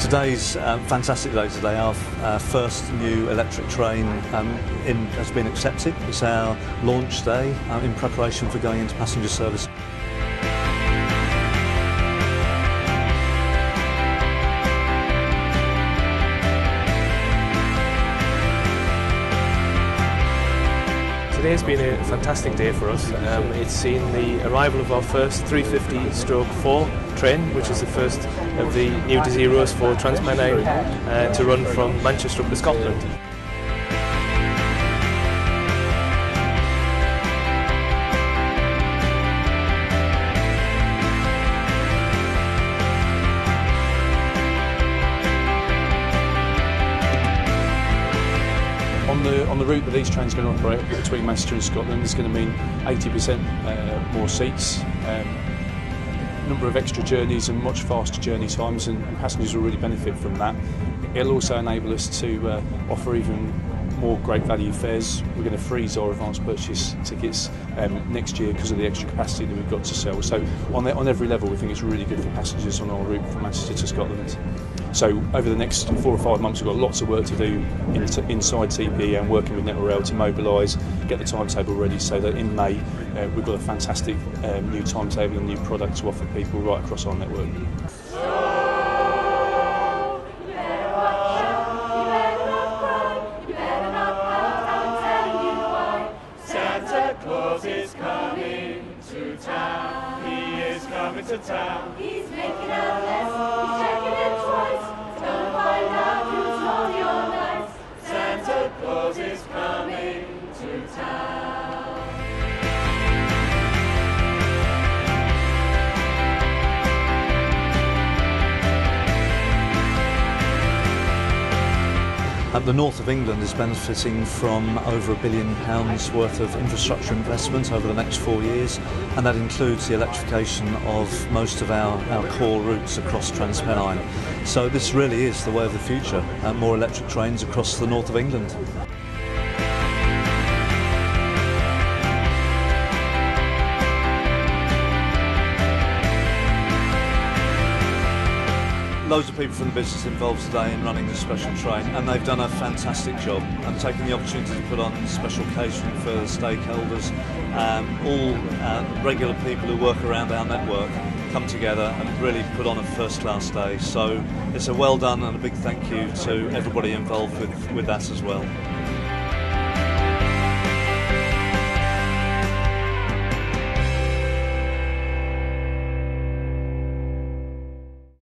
Today's fantastic day today. Our first new electric train has been accepted. It's our launch day in preparation for going into passenger service. Today's been a fantastic day for us. It's seen the arrival of our first 350/4 train, which is the first of the new to Zeros for TransPennine to run from Manchester up to Scotland. On the route that these trains are going to operate between Manchester and Scotland is going to mean 80% more seats, number of extra journeys and much faster journey times, and passengers will really benefit from that. It'll also enable us to offer even more great value fares. We're going to freeze our advance purchase tickets next year because of the extra capacity that we've got to sell. So on every level we think it's really good for passengers on our route from Manchester to Scotland. So over the next 4 or 5 months we've got lots of work to do inside TP and working with Network Rail to mobilise, get the timetable ready so that in May we've got a fantastic new timetable and new product to offer people right across our network. Santa Claus is coming to town. He is coming to town. He's making a list. He's checking it twice. He's gonna find out who stole your lights. Santa Claus is coming to town. The north of England is benefiting from over £1 billion worth of infrastructure investment over the next 4 years, and that includes the electrification of most of our core routes across TransPennine. So this really is the way of the future, more electric trains across the north of England. Loads of people from the business involved today in running this special train, and they've done a fantastic job and taken the opportunity to put on special catering for stakeholders. All regular people who work around our network come together and really put on a first-class day. So it's a well done and a big thank you to everybody involved with that as well.